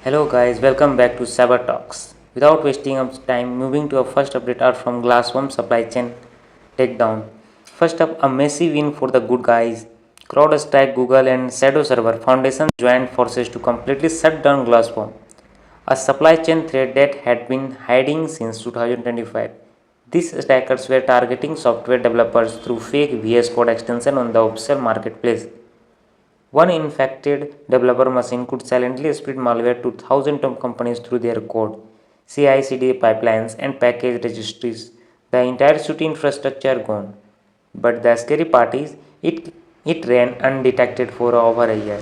Hello guys, welcome back to Cyber Talks. Without wasting of time, moving to our first update are from Glassworm supply chain takedown. First up, a massive win for the good guys. CrowdStrike, Google and Shadow Server Foundation joined forces to completely shut down Glassworm, a supply chain threat that had been hiding since 2025. These attackers were targeting software developers through fake VS Code extension on the official marketplace. One infected developer machine could silently spread malware to thousands of companies through their code, CI/CD pipelines, and package registries. The entire Sooty infrastructure gone. But the scary part is it ran undetected for over a year.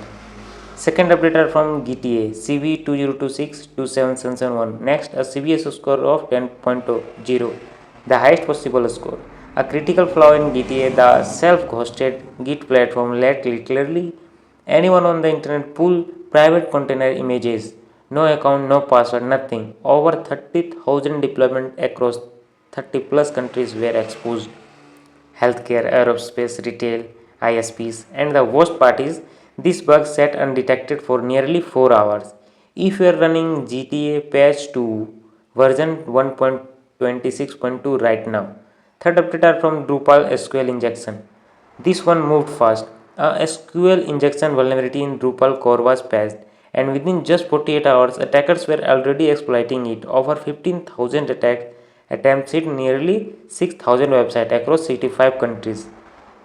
Second update are from GTA CV 2026-27771. Next, a CVS score of 10.0, the highest possible score. A critical flaw in GTA, the self-hosted Git platform let literally anyone on the internet pull private container images. No account, no password, nothing. Over 30,000 deployments across 30 plus countries were exposed. Healthcare, aerospace, retail, ISPs, and the worst part is this bug sat undetected for nearly 4 hours. If you are running GTA patch 2 version 1.26.2 right now. Third update are from Drupal SQL injection. This one moved fast. A SQL injection vulnerability in Drupal core was patched, and within just 48 hours, attackers were already exploiting it. Over 15,000 attack attempts hit nearly 6,000 websites across 65 countries.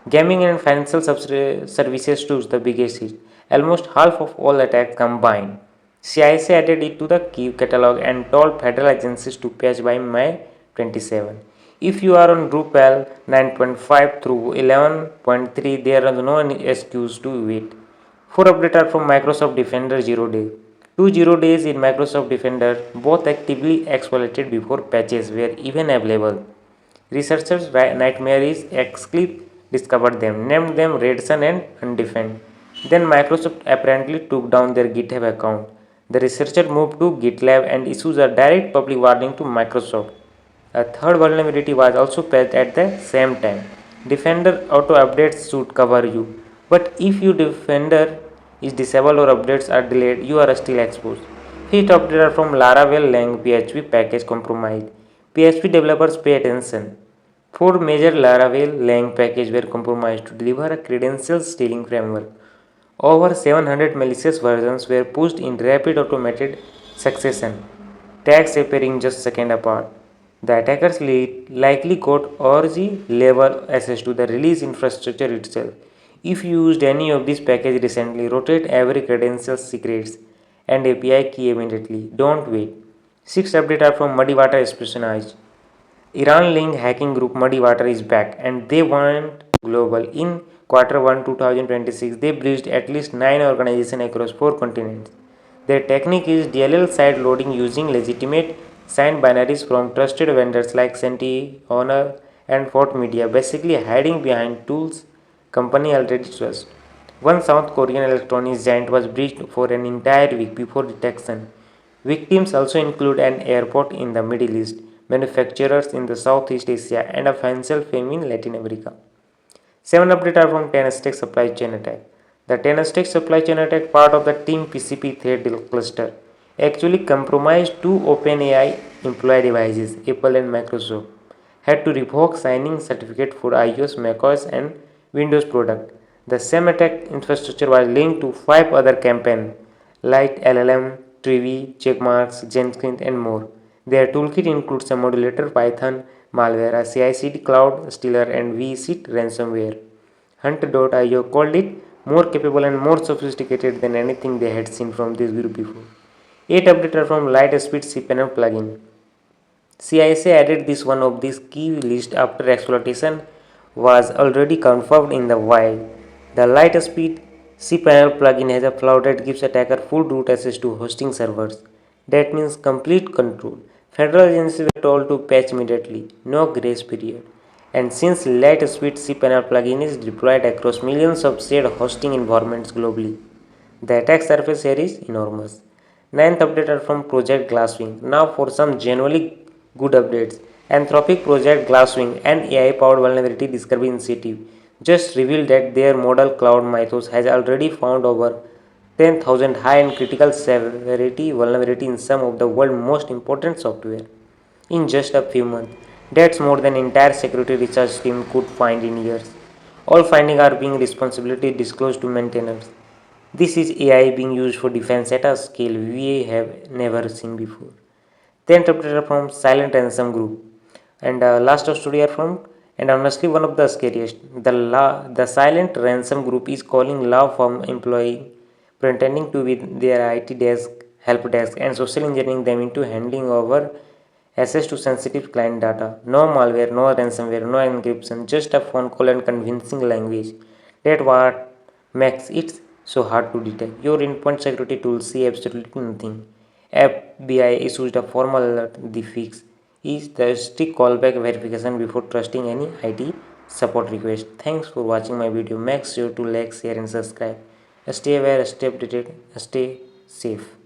Gaming and financial services too is the biggest hit. Almost half of all attacks combined. CISA added it to the key catalog and told federal agencies to patch by May 27. If you are on Drupal 9.5 through 11.3, there is no excuse to wait. 4 updates are from Microsoft Defender 0 Day. 2 days in Microsoft Defender, both actively exploited before patches were even available. Researchers Nightmare is Exclip discovered them, named them Redsun and Undefend. Then Microsoft apparently took down their GitHub account. The researcher moved to GitLab and issues a direct public warning to Microsoft. A third vulnerability was also patched at the same time. Defender auto updates should cover you, but if your Defender is disabled or updates are delayed, you are still exposed. Fifth update are from Laravel Lang PHP package compromised. PHP developers pay attention. Four major Laravel Lang packages were compromised to deliver a credential stealing framework. Over 700 malicious versions were pushed in rapid automated succession, tags appearing just seconds apart. The attackers likely got org level access to the release infrastructure itself. If you used any of these packages recently, rotate every credential secrets and API key immediately. Don't wait. Sixth update are from Muddy Water Espionage. Iran linked hacking group Muddy Water is back and they went global. In Q1 2026, they breached at least 9 organizations across 4 continents. Their technique is DLL side loading using legitimate signed binaries from trusted vendors like Senti, Honor, and Fort Media, basically hiding behind tools company already trust. One South Korean electronics giant was breached for an entire week before detection. Victims also include an airport in the Middle East, manufacturers in the Southeast Asia, and a financial firm in Latin America. 7 updates are from Tenestech supply chain attack. The Tenestech supply chain attack, part of the Team PCP threat cluster, actually compromised two OpenAI employee devices, Apple and Microsoft, had to revoke signing certificate for iOS, macOS, and Windows product. The same attack infrastructure was linked to 5 other campaigns like LLM, Trivi, Checkmarks, Jenkins, and more. Their toolkit includes a modulator Python malware, a CI/CD cloud stealer, and vSeed ransomware. Hunt.io called it more capable and more sophisticated than anything they had seen from this group before. 8 updater from Lightspeed cPanel plugin. CISA added this one of these key list after exploitation was already confirmed in the wild. The Lightspeed cPanel plugin has a flaw that gives attacker full root access to hosting servers. That means complete control. Federal agencies were told to patch immediately, no grace period. And since Lightspeed cPanel plugin is deployed across millions of shared hosting environments globally, the attack surface area is enormous. Ninth update are from Project Glasswing. Now for some genuinely good updates. Anthropic Project Glasswing, an AI-powered vulnerability discovery initiative, just revealed that their model Cloud Mythos has already found over 10,000 high and critical severity vulnerability in some of the world's most important software in just a few months. That's more than entire security research team could find in years. All findings are being responsibility disclosed to maintainers. This is AI being used for defense at a scale we have never seen before. The interpreter from Silent Ransom Group. And last story are from, and honestly one of the scariest. The Silent Ransom Group is calling law firm employee pretending to be their IT desk, help desk, and social engineering them into handing over access to sensitive client data. No malware, no ransomware, no encryption, just a phone call and convincing language. That's what makes it so hard to detect. Your endpoint security tools see absolutely nothing. FBI issues a formal alert. The fix is the strict callback verification before trusting any IT support request. Thanks for watching my video. Make sure to like, share, and subscribe. Stay aware, stay updated, stay safe.